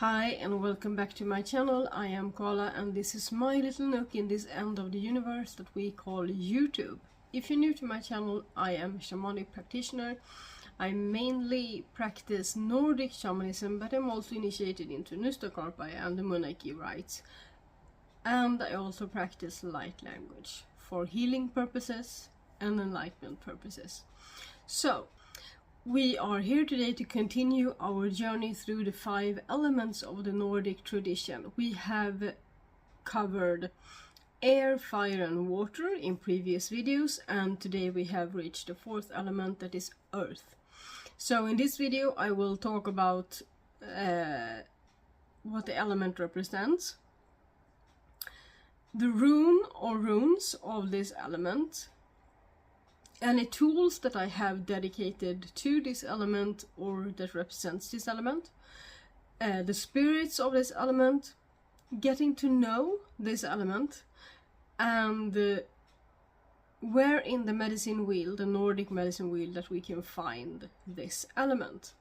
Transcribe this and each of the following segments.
Hi and welcome back to my channel. I am Koala and this is my little nook in this end of the universe that we call YouTube. If you're new to my channel, I am a shamanic practitioner. I mainly practice Nordic shamanism, but I'm also initiated into Nustakarpaya and the monarchy rites. And I also practice light language for healing purposes and enlightenment purposes. So, we are here today to continue our journey through the 5 elements of the Nordic tradition. We have covered air, fire and water in previous videos, and today we have reached the 4th element, that is earth. So in this video I will talk about what the element represents, the rune or runes of this element, any tools that I have dedicated to this element or that represents this element, the spirits of this element, getting to know this element, and where in the medicine wheel, the Nordic medicine wheel, that we can find this element.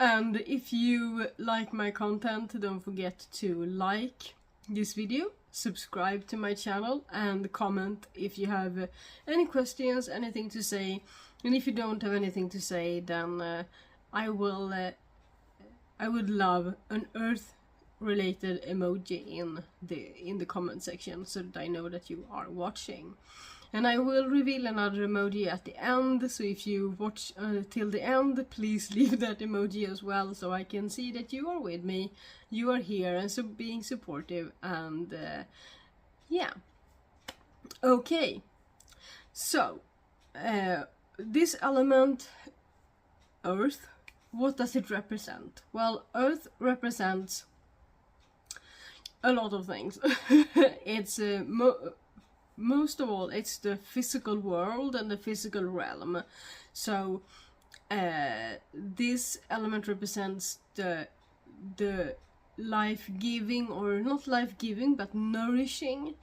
And if you like my content, don't forget to like this video, subscribe to my channel and comment if you have any questions, anything to say. And if you don't have anything to say, then I would love an earth related emoji in the comment section so that I know that you are watching. And I will reveal another emoji at the end, so if you watch till the end, please leave that emoji as well, so I can see that you are with me, you are here, and so being supportive, and yeah. Okay, so this element, earth, what does it represent? Well, earth represents a lot of things. It's most of all, it's the physical world and the physical realm. So this element represents the life-giving, or not life-giving, but nourishing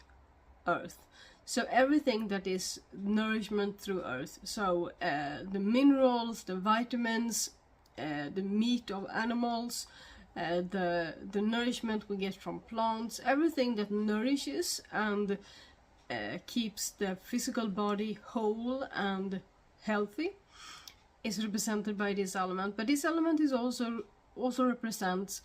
earth. So everything that is nourishment through earth. So the minerals, the vitamins, the meat of animals, the nourishment we get from plants, everything that nourishes and keeps the physical body whole and healthy is represented by this element. But this element is also represents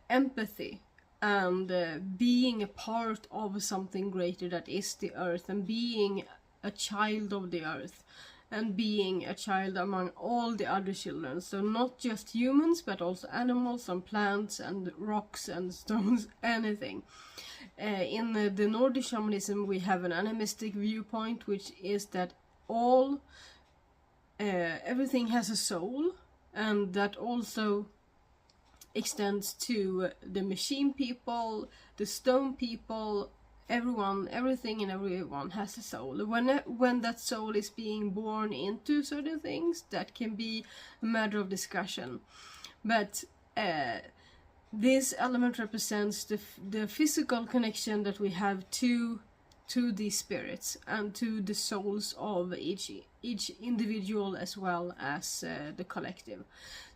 empathy and being a part of something greater that is the earth, and being a child of the earth, and being a child among all the other children. So not just humans, but also animals and plants and rocks and stones, anything. In the Nordic shamanism we have an animistic viewpoint, which is that everything has a soul, and that also extends to the machine people, the stone people, everything and everyone has a soul. When that soul is being born into certain things, that can be a matter of discussion. But this element represents the physical connection that we have to these spirits and to the souls of each individual as well as the collective.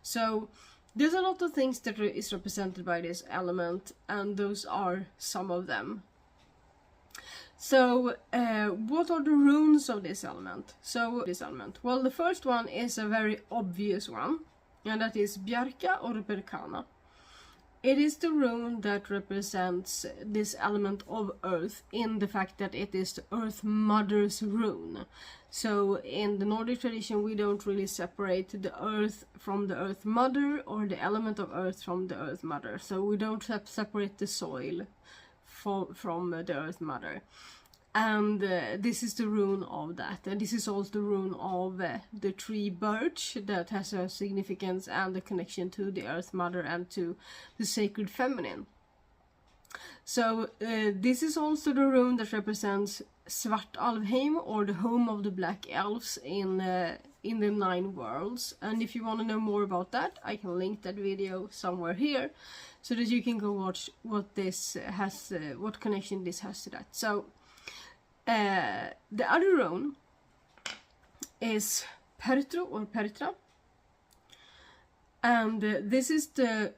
So there's a lot of things that is represented by this element, and those are some of them. So what are the runes of this element? Well, the first one is a very obvious one, and that is Bjarka or Berkhana. It is the rune that represents this element of earth, in the fact that it is the Earth Mother's rune. So in the Nordic tradition we don't really separate the earth from the Earth Mother, or the element of earth from the Earth Mother. So we don't separate the soil from the Earth Mother. And this is the rune of that, and this is also the rune of the tree birch, that has a significance and a connection to the Earth Mother and to the sacred feminine. So this is also the rune that represents Svartalfheim, or the home of the black elves in the 9 worlds. And if you want to know more about that, I can link that video somewhere here, so that you can go watch what this has, what connection this has to that. So the other rune is Perthro or Pertra, And this is the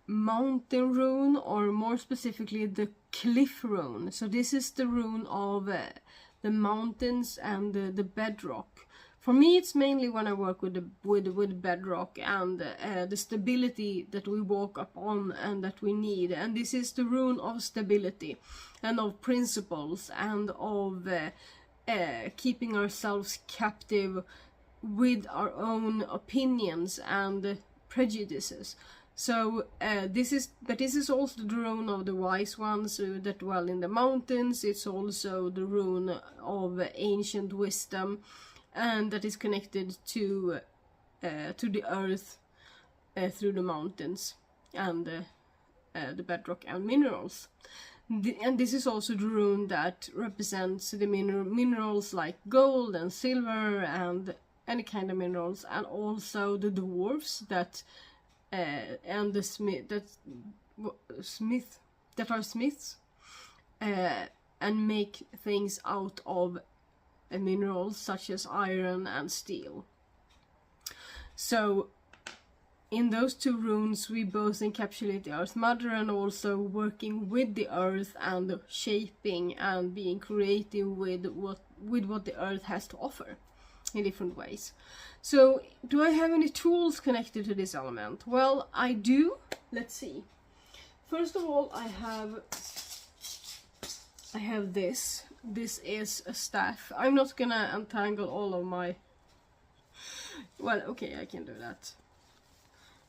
mountain rune, or more specifically the cliff rune. So this is the rune of the mountains and the bedrock. For me, it's mainly when I work with bedrock and the stability that we walk upon and that we need. And this is the rune of stability and of principles and of keeping ourselves captive with our own opinions and prejudices. So this is also the rune of the wise ones that dwell in the mountains. It's also the rune of ancient wisdom, and that is connected to the earth through the mountains and the bedrock and minerals. And this is also the rune that represents the minerals like gold and silver and any kind of minerals, and also the dwarves that and the smiths and make things out of minerals such as iron and steel. So in those two runes we both encapsulate the Earth Mother and also working with the earth and shaping and being creative with what the earth has to offer in different ways. So do I have any tools connected to this element? Well, I do. Let's see. First of all, I have this. This is a staff. I'm not gonna untangle all of my... Well, okay, I can do that.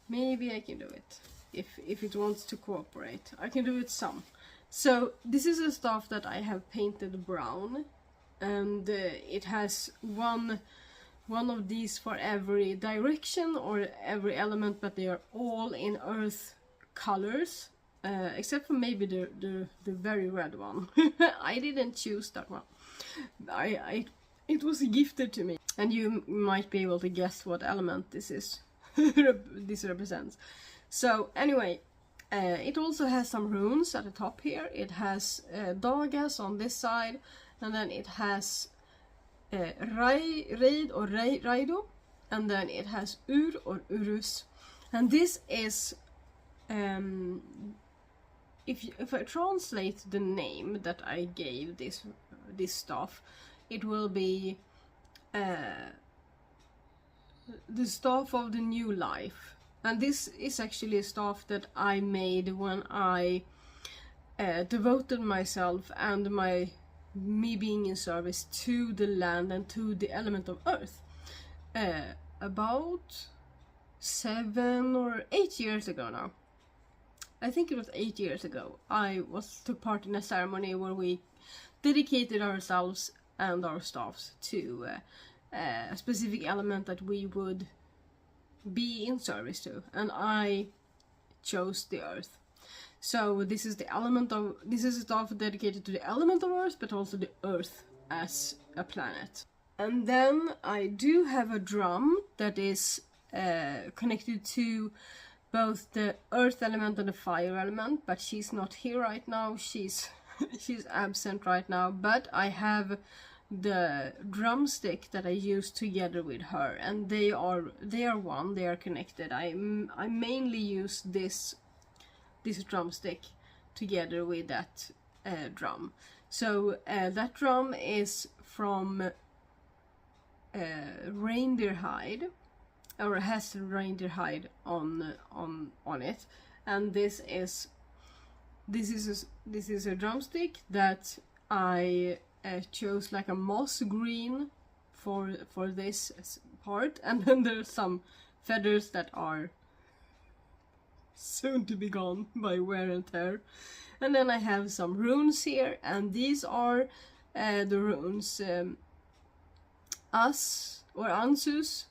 Maybe I can do it. If it wants to cooperate. I can do it some. So, this is a staff that I have painted brown. And it has one of these for every direction or every element, but they are all in earth colors. Except for maybe the very red one. I didn't choose that one. It was gifted to me. And you might be able to guess what element this is. This represents. So anyway, it also has some runes at the top here. It has Dagas on this side, and then it has Reid or Raido, and then it has Ur or Urus. And this is if I translate the name that I gave this staff, it will be the staff of the new life. And this is actually a staff that I made when I devoted myself and me being in service to the land and to the element of earth. About 7 or 8 years ago now. I think it was 8 years ago. I took part in a ceremony where we dedicated ourselves and our staffs to a specific element that we would be in service to, and I chose the earth. So this is a staff dedicated to the element of earth, but also the earth as a planet. And then I do have a drum that is connected to both the earth element and the fire element, but she's not here right now. She's absent right now, but I have the drumstick that I use together with her, and they are one. They are connected. I mainly use this drumstick together with that drum. So that drum is from reindeer hide, or has reindeer hide on it, and this is a drumstick that I chose like a moss green for this part, and then there's some feathers that are soon to be gone by wear and tear. And then I have some runes here, and these are the runes As or Ansus,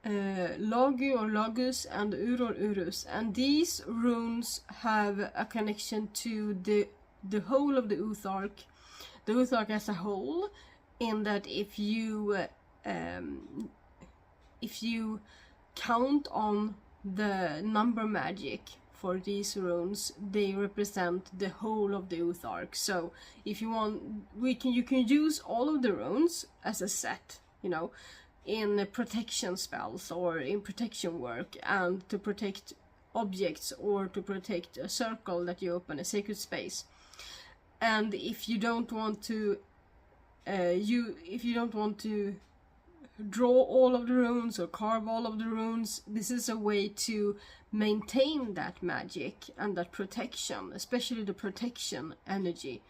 Logu or Logus, and Ur or Urus. And these runes have a connection to the whole of the Uthark, the Uthark as a whole, in that if you count on the number magic for these runes, they represent the whole of the Uthark. So if you want, you can use all of the runes as a set, you know, in protection spells or in protection work, and to protect objects or to protect a circle that you open, a sacred space. And if you don't want to draw all of the runes or carve all of the runes, this is a way to maintain that magic and that protection, especially the protection energy,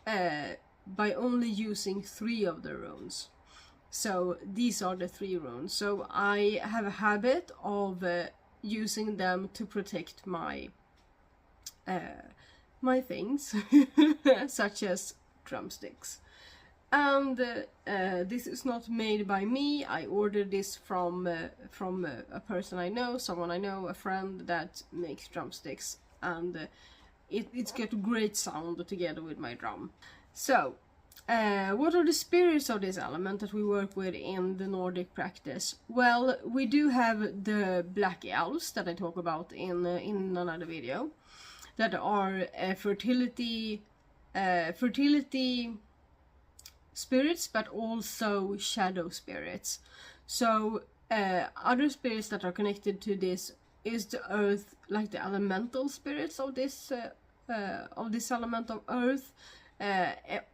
by only using 3 of the runes. So these are the 3 runes. So I have a habit of using them to protect my my things, such as drumsticks. And this is not made by me. I ordered this from a person I know, someone I know, a friend that makes drumsticks, and it's got great sound together with my drum. So, what are the spirits of this element that we work with in the Nordic practice? Well, we do have the black elves that I talk about in another video, that are fertility spirits, but also shadow spirits. So other spirits that are connected to this is the earth, like the elemental spirits of this element of earth.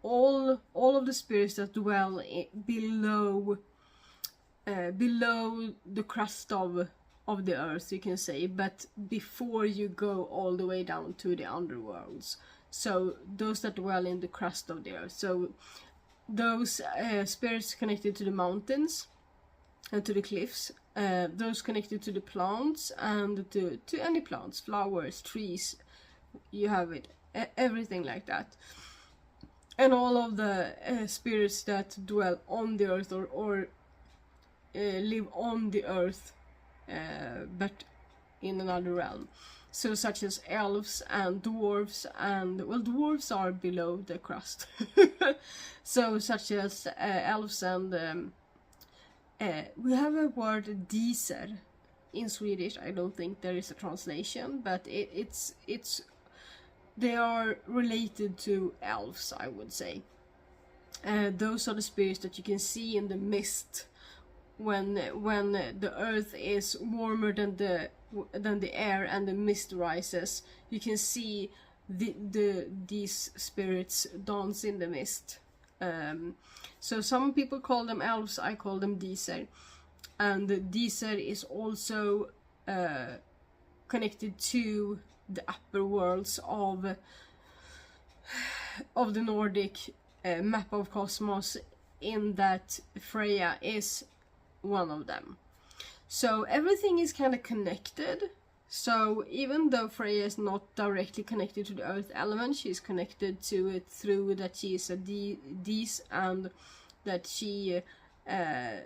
All of the spirits that dwell below the crust of the earth, you can say, but before you go all the way down to the underworlds. So those that dwell in the crust of the earth. So those spirits connected to the mountains and to the cliffs, those connected to the plants and to any plants, flowers, trees, you have it, everything like that. And all of the spirits that dwell on the earth or live on the earth, but in another realm. So such as elves and dwarves, and well, dwarves are below the crust. So such as elves and we have a word diser in Swedish. I don't think there is a translation, but it's they are related to elves, I would say. Those are the spirits that you can see in the mist when the earth is warmer than the air and the mist rises. You can see these spirits dance in the mist. So some people call them elves, I call them diser. And diser is also connected to the upper worlds of the Nordic map of cosmos, in that Freya is one of them. So everything is kind of connected. So even though Freya is not directly connected to the earth element, she's connected to it through that she is a Dis, and that she that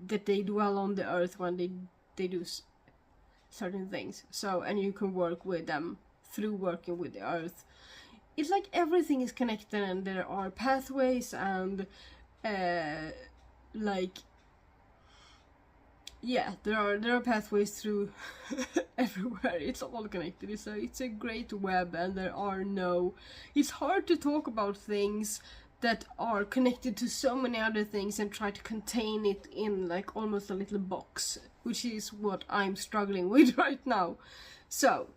they dwell on the earth when they do certain things. So, and you can work with them through working with the earth. It's like everything is connected, and there are pathways and like, yeah, there are pathways through everywhere. It's all connected. It's a great web, and it's hard to talk about things that are connected to so many other things and try to contain it in like almost a little box, which is what I'm struggling with right now. So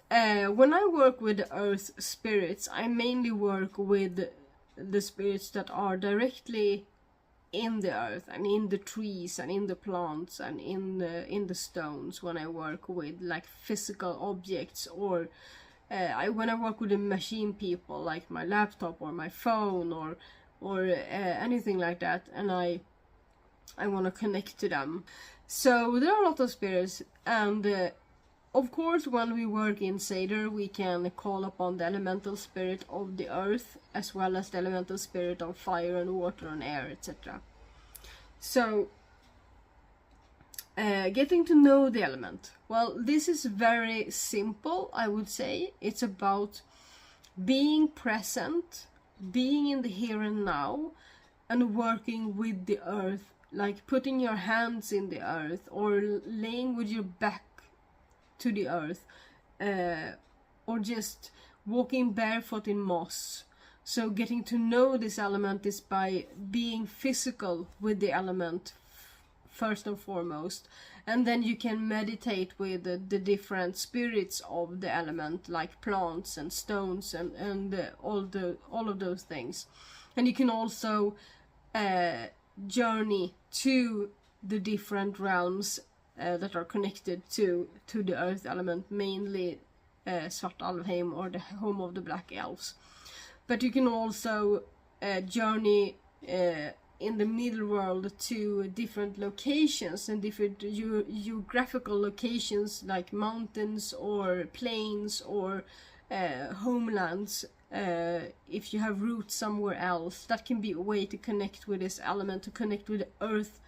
when I work with the earth spirits, I mainly work with the spirits that are directly in the earth and in the trees and in the plants and in the stones. When I work with like physical objects, or when I work with the machine people, like my laptop or my phone or anything like that, and I want to connect to them. So there are a lot of spirits, and of course when we work in Seder, we can call upon the elemental spirit of the earth, as well as the elemental spirit of fire and water and air, etc. So getting to know the element. Well, this is very simple, I would say. It's about being present, being in the here and now, and working with the earth, like putting your hands in the earth, or laying with your back to the earth, or just walking barefoot in moss, So getting to know this element is by being physical with the element first and foremost, and then you can meditate with the different spirits of the element, like plants and stones and all of those things. And you can also journey to the different realms that are connected to the earth element, mainly Svartalfheim, or the home of the Black Elves. But you can also journey in the middle world to different locations and different geographical locations, like mountains or plains or homelands. If you have roots somewhere else, that can be a way to connect with this element, to connect with the earth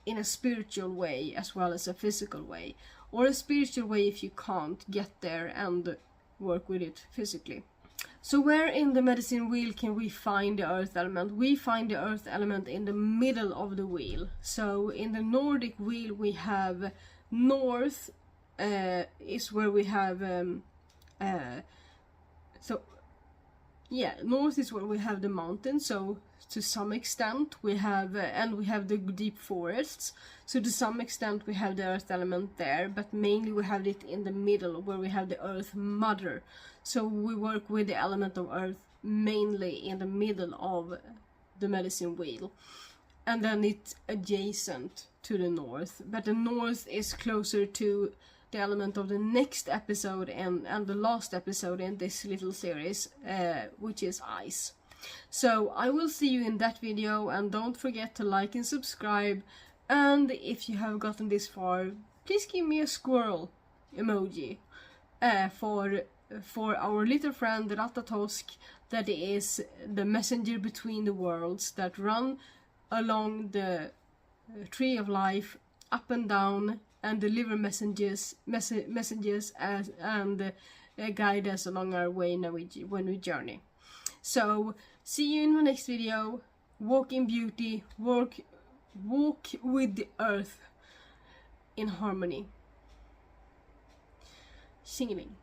in a spiritual way as well as a physical way, or a spiritual way if you can't get there and work with it physically. So where in the medicine wheel can we find the earth element? We find the earth element in the middle of the wheel. So in the Nordic wheel we have north is where we have north is where we have the mountains. So to some extent we have and we have the deep forests. So to some extent we have the earth element there, but mainly we have it in the middle where we have the earth mother. So we work with the element of earth mainly in the middle of the medicine wheel, and then it's adjacent to the north, but the north is closer to the element of the next episode and the last episode in this little series, which is ice. So I will see you in that video, and don't forget to like and subscribe, and if you have gotten this far, please give me a squirrel emoji for our little friend Ratatosk, that is the messenger between the worlds, that run along the tree of life up and down and deliver messages and guide us along our way when we journey. So see you in the next video. Walk in beauty, walk with the earth in harmony. Singing.